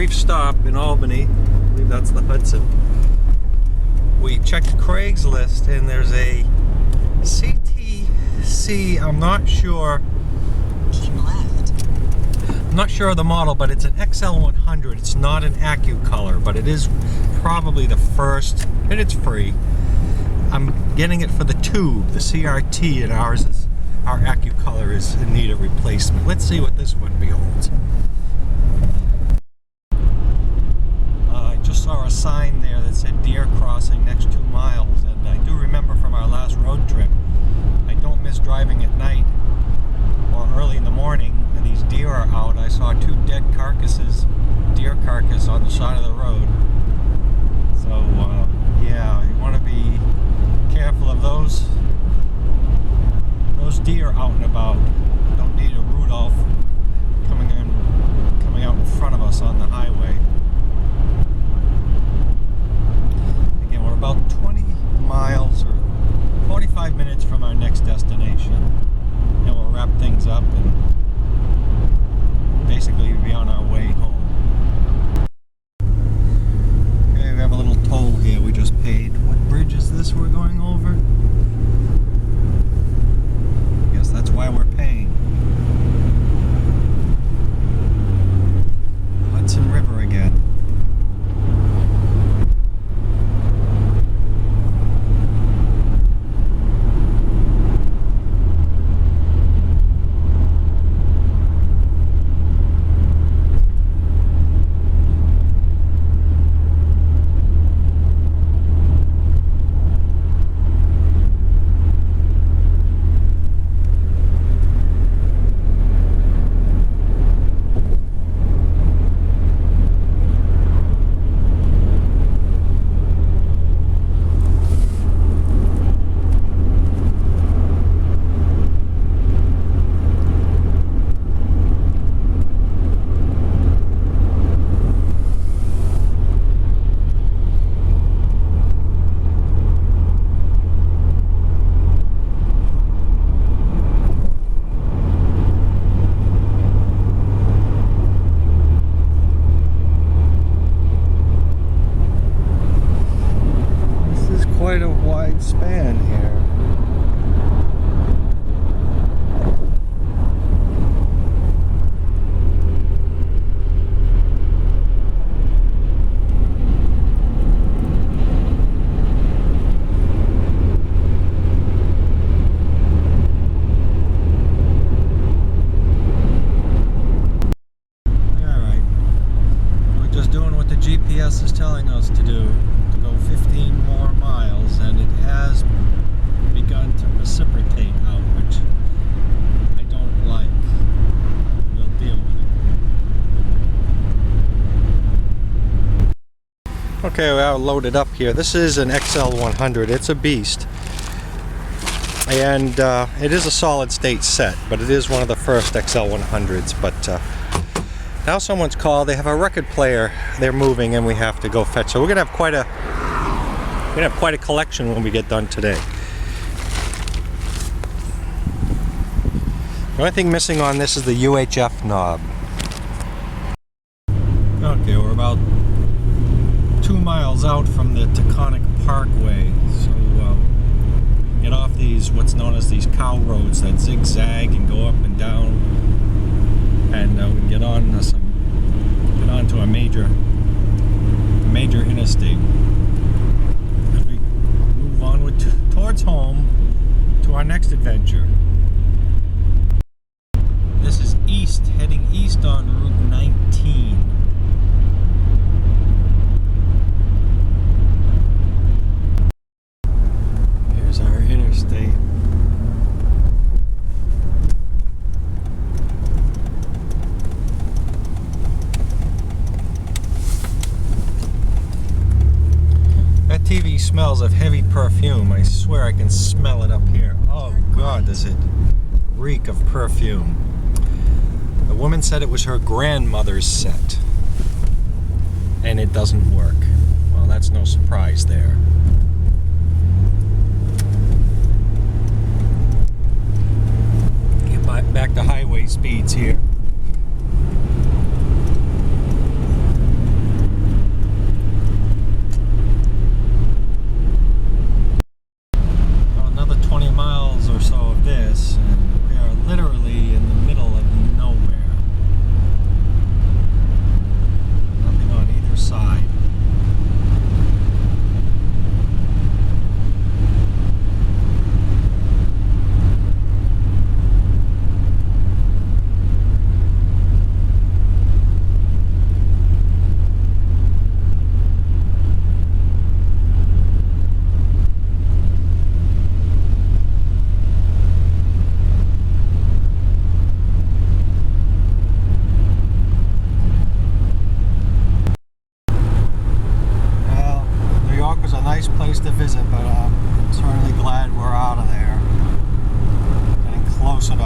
brief stop in Albany. I believe that's the Hudson. We checked Craigslist and there's a CTC, I'm not sure. Keep left. I'm not sure of the model, but it's an XL100. It's not an AccuColor, but it is probably the first, and it's free. I'm getting it for the tube, the CRT, and our AccuColor is in need of replacement. Let's see what this one beholds. I just saw a sign there that said deer crossing next 2 miles, and I do remember from our last road trip, I don't miss driving at night or early in the morning, and these deer are out. I saw 2 dead carcasses, deer carcass on the side of the road. So, yeah, you want to be careful of those deer out and about. Don't need a Rudolph coming out in front of us on the highway. Again, we're about 20 miles or 45 minutes from our next destination, and we'll wrap things up and basically be on our way home. Okay, we have a little toll here we just paid. What bridge is this we're going over? Guess that's why we're paying. Hudson River again. Quite a wide span here. Alright, we're just doing what the GPS is telling us to do. 15 more miles, and it has begun to precipitate out, which I don't like. We'll deal with it. Okay, we are loaded up here. This is an XL100. It's a beast, and it is a solid state set, but it is one of the first XL100s. But now someone's called. They have a record player they're moving, and we have to go fetch. So we're gonna have quite a collection when we get done today. The only thing missing on this is the UHF knob. Okay, we're about 2 miles out from the Taconic Parkway, so we can get off these what's known as these cow roads that zigzag and go up and down, and we can get onto a major interstate. Towards home to our next adventure. This is east, heading east on Route 19. Here's our interstate. That TV smells of heavy perfume. I swear I can smell it up here. Oh God, does it reek of perfume. The woman said it was her grandmother's set, and it doesn't work. Well, that's no surprise there. Get back to highway speeds here.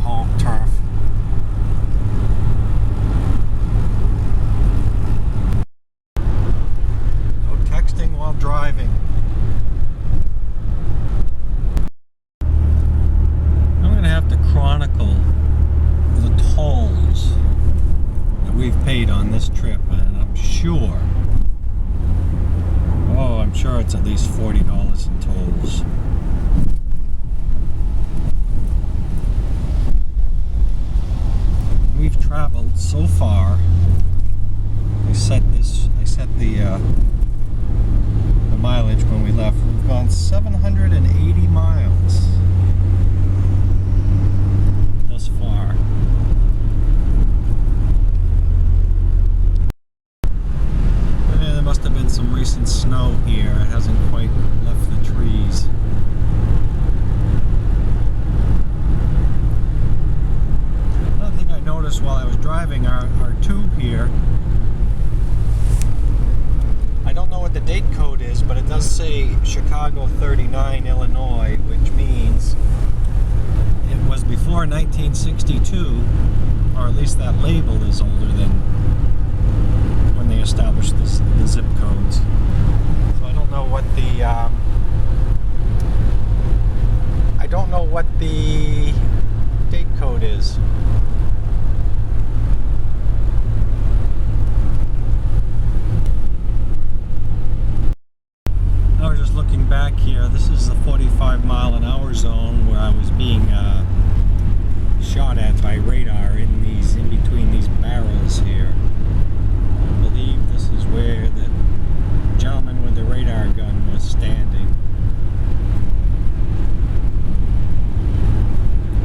home turf. No texting while driving. I'm going to have to chronicle the tolls that we've paid on this trip, and I'm sure it's at least $40 in tolls. We've traveled so far. I set the mileage when we left. We've gone 780 miles thus far. There must have been some recent snow here. It hasn't quite left the trees. Another thing I noticed while I was driving, our tube here, I don't know what the date code is, but it does say Chicago 39, Illinois, which means it was before 1962, or at least that label is older than when they established the zip codes. So I don't know what the date code is. I was just looking back here. This is the 45-mile-an-hour zone where I was being shot at by radar in between these barrels here. I believe this is where the gentleman with the radar gun was standing.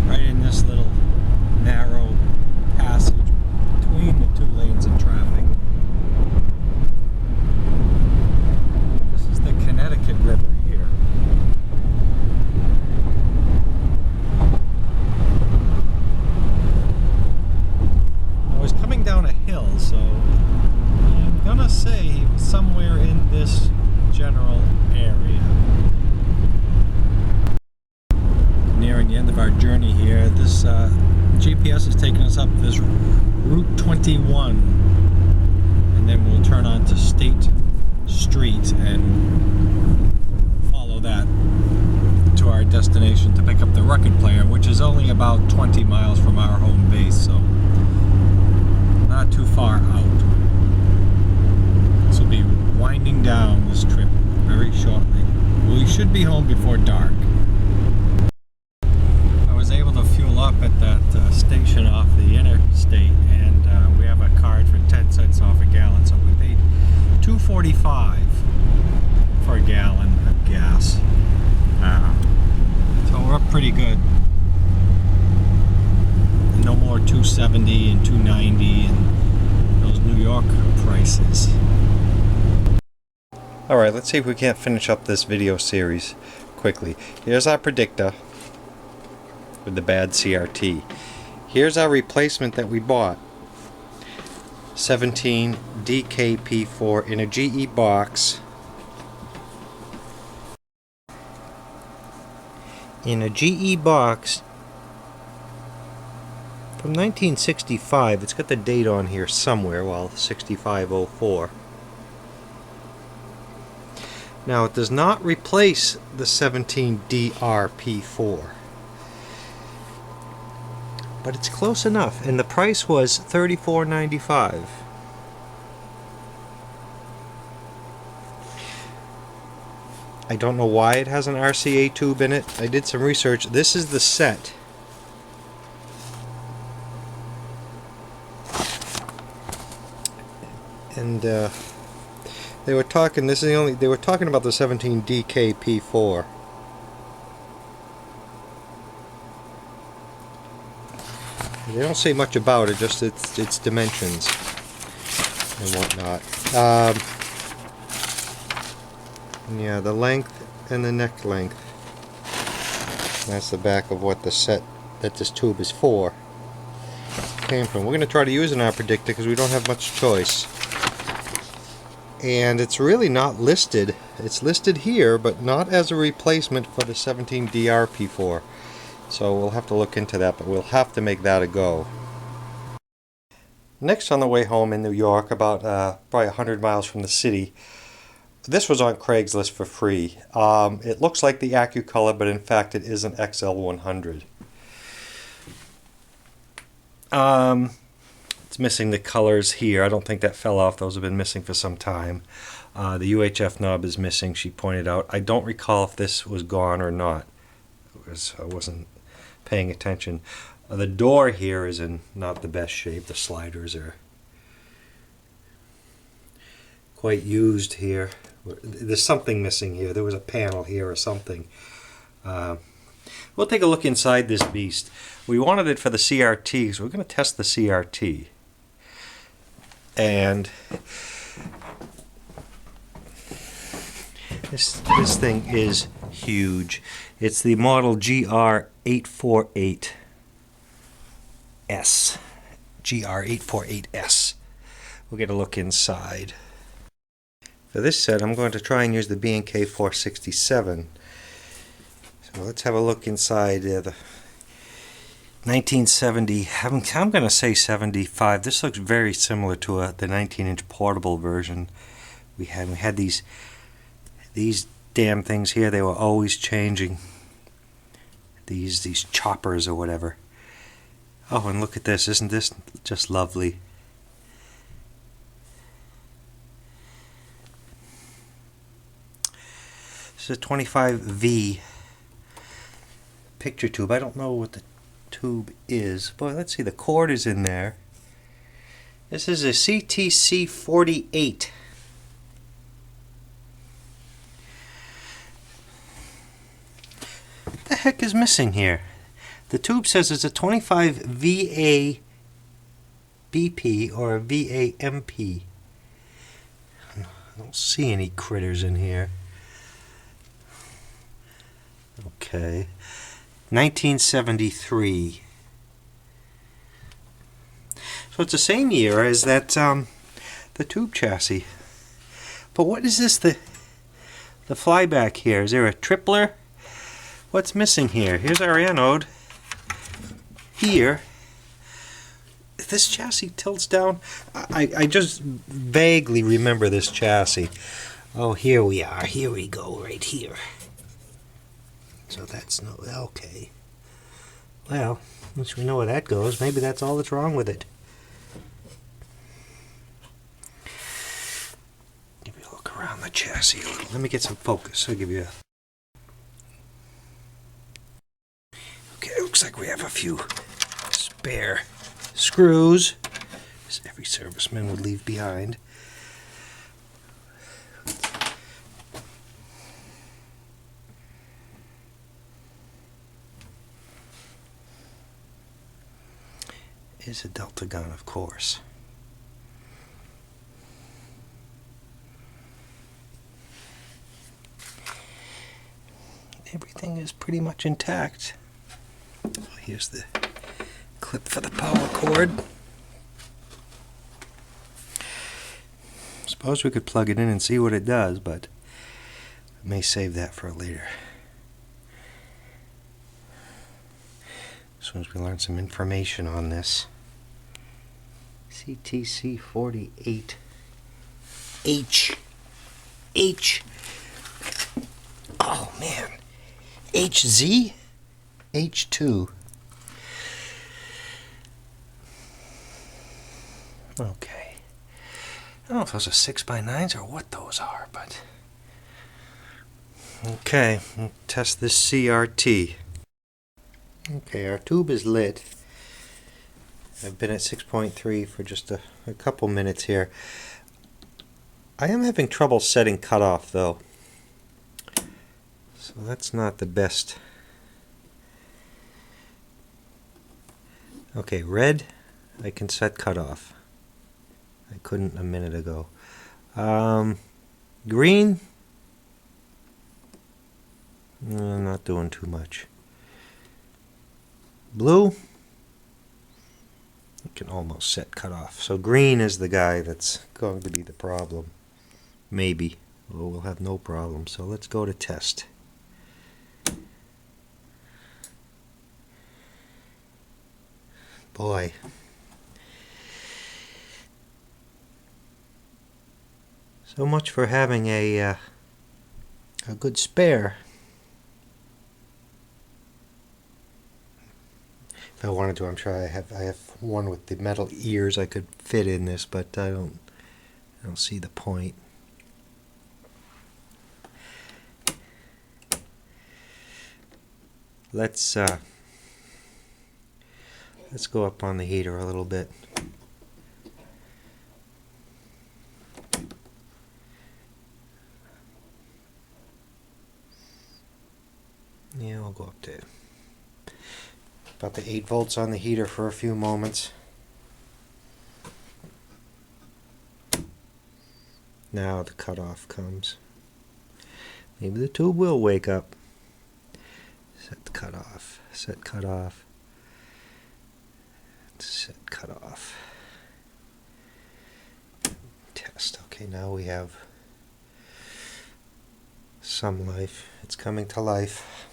Right in this little narrow passage between the two lanes of traffic. This is the Connecticut River here. I was coming down a hill, so I'm gonna say he was somewhere in this general area. Nearing the end of our journey here, this GPS is taking us up this Route 21, and then we'll turn onto State Street and follow that to our destination to pick up the record player, which is only about 20 miles from our home base, so not too far out. This will be winding down this trip very shortly. We should be home before dark. I was able to fuel up at that station off the interstate, and we have a card for 10 cents off a gallon, so we paid $2.45 for a gallon of gas. So we're up pretty good. No more $2.70 and $2.90 and those New York prices. Alright, let's see if we can't finish up this video series quickly. Here's our predictor with the bad CRT. Here's our replacement that we bought. 17 DKP4 in a GE box. In a GE box from 1965. It's got the date on here somewhere, well, 6504. Now it does not replace the 17 DRP4, but it's close enough, and the price was $34.95. I don't know why it has an RCA tube in it. I did some research. This is the set. And they were talking. This is the only. They were talking about the 17 DKP4. They don't say much about it. Just its dimensions and whatnot. Yeah, the length and the neck length. That's the back of what the set that this tube is for came from. We're going to try to use it in our predictor because we don't have much choice. And it's really not listed. It's listed here, but not as a replacement for the 17 DRP4. So we'll have to look into that, but we'll have to make that a go. Next on the way home in New York, about probably 100 miles from the city, this was on Craigslist for free. It looks like the AccuColor, but in fact it is an XL100. It's missing the colors here. I don't think that fell off. Those have been missing for some time. The UHF knob is missing, she pointed out. I don't recall if this was gone or not. I wasn't paying attention. The door here is in not the best shape. The sliders are quite used here. There's something missing here. There was a panel here or something. We'll take a look inside this beast. We wanted it for the CRT, so we're going to test the CRT. And this thing is huge. It's the model GR848S. GR848S. We'll get a look inside. For this set, I'm going to try and use the B&K 467. So let's have a look inside the 1970. I'm going to say 75. This looks very similar to the 19-inch portable version we had. We had these damn things here. They were always changing. These choppers or whatever. Oh, and look at this. Isn't this just lovely? This is a 25V picture tube. I don't know what the tube is. Boy, let's see. The cord is in there. This is a CTC 48. What the heck is missing here? The tube says it's a 25 VA BP or a VA MP. I don't see any critters in here. Okay. 1973. So it's the same year as that the tube chassis. But what is this, the flyback here? Is there a tripler? What's missing here? Here's our anode. Here. This chassis tilts down. I just vaguely remember this chassis. Oh, here we are. Here we go, right here. So that's no... okay. Well, once we know where that goes, maybe that's all that's wrong with it. Give you a look around the chassis a little. Let me get some focus. I'll give you a... okay, looks like we have a few spare screws, as every serviceman would leave behind. Is a delta gun, of course. Everything is pretty much intact. Here's the clip for the power cord. Suppose we could plug it in and see what it does, but I may save that for later. As soon as we learn some information on this. CTC 48 H. Oh man. HZ? H2. Okay. I don't know if those are 6x9s or what those are, but... okay, we'll test this CRT. Okay, our tube is lit. I've been at 6.3 for just a couple minutes here. I am having trouble setting cutoff though. So that's not the best. Okay, red, I can set cutoff. I couldn't a minute ago. Green, not doing too much. Blue, you can almost set cutoff. So green is the guy that's going to be the problem. Maybe. Well, we'll have no problem. So let's go to test. boy. So much for having a good spare. If I wanted to, I'm sure I have one with the metal ears I could fit in this, but I don't see the point. Let's go up on the heater a little bit. Yeah, I'll go up to about the 8 volts on the heater for a few moments. Now the cutoff comes. Maybe the tube will wake up. Set cutoff. Set cutoff. Set cutoff. Test. Okay, now we have some life. It's coming to life.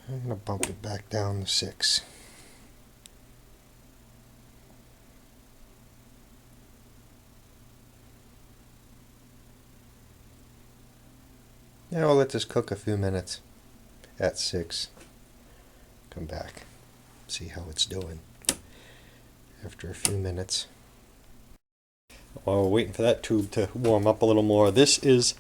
I'm going to bump it back down to 6. Now we'll let this cook a few minutes at 6. Come back, see how it's doing after a few minutes. While we're waiting for that tube to warm up a little more, this is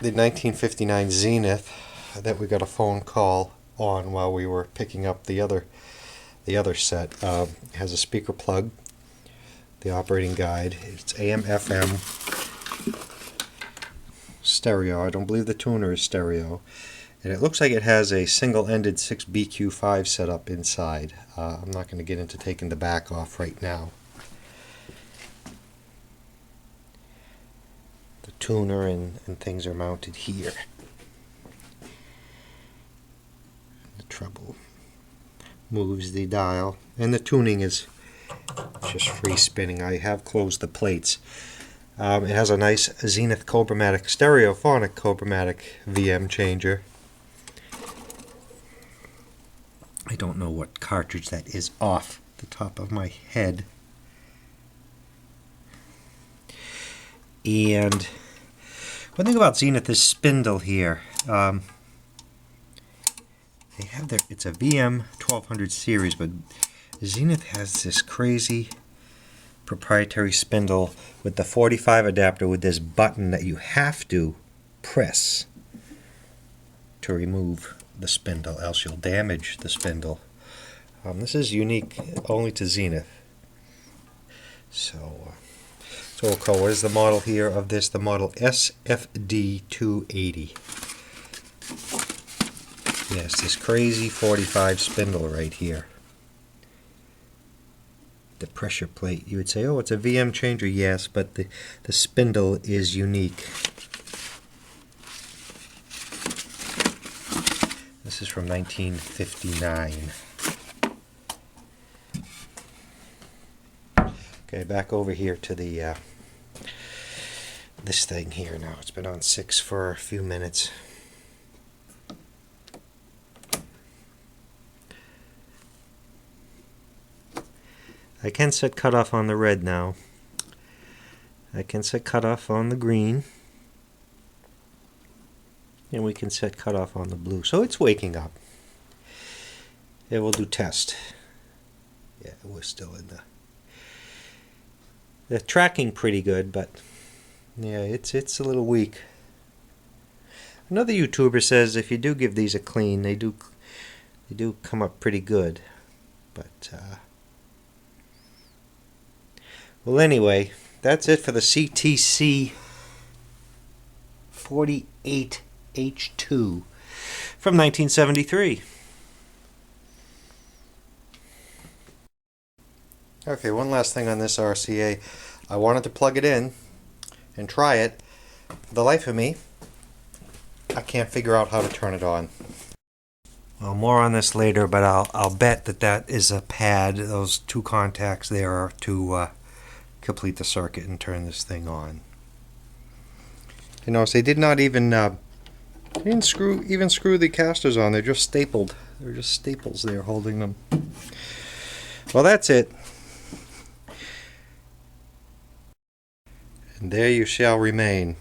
the 1959 Zenith that we got a phone call on while we were picking up the other set. It has a speaker plug, the operating guide. It's AM FM stereo. I don't believe the tuner is stereo, and it looks like it has a single-ended 6BQ5 setup inside. I'm not going to get into taking the back off right now. The tuner and things are mounted here. Treble moves the dial, and the tuning is just free spinning. I have closed the plates. It has a nice Zenith Cobramatic, stereophonic Cobramatic VM changer. I don't know what cartridge that is off the top of my head. And one thing about Zenith is spindle here. They have it's a VM 1200 series, but Zenith has this crazy proprietary spindle with the 45 adapter with this button that you have to press to remove the spindle, else you'll damage the spindle. This is unique only to Zenith. So we'll call, what is the model here of this? The model SFD280. Yes, this crazy 45 spindle right here. The pressure plate. You would say, oh, it's a VM changer. Yes, but the spindle is unique. This is from 1959. Okay, back over here to the this thing here now. It's been on 6 for a few minutes. I can set cutoff on the red now. I can set cutoff on the green. And we can set cutoff on the blue. So it's waking up. Yeah, we'll do test. Yeah, we're still in the tracking pretty good, but yeah, it's a little weak. Another YouTuber says if you do give these a clean, they do come up pretty good. But well, anyway, that's it for the CTC 48H2 from 1973. Okay, one last thing on this RCA. I wanted to plug it in and try it. For the life of me, I can't figure out how to turn it on. Well, more on this later, but I'll bet that is a pad. Those two contacts there are to complete the circuit and turn this thing on. You notice they did not even screw the casters on. They're just stapled. They're just staples there holding them. Well, that's it. And there you shall remain.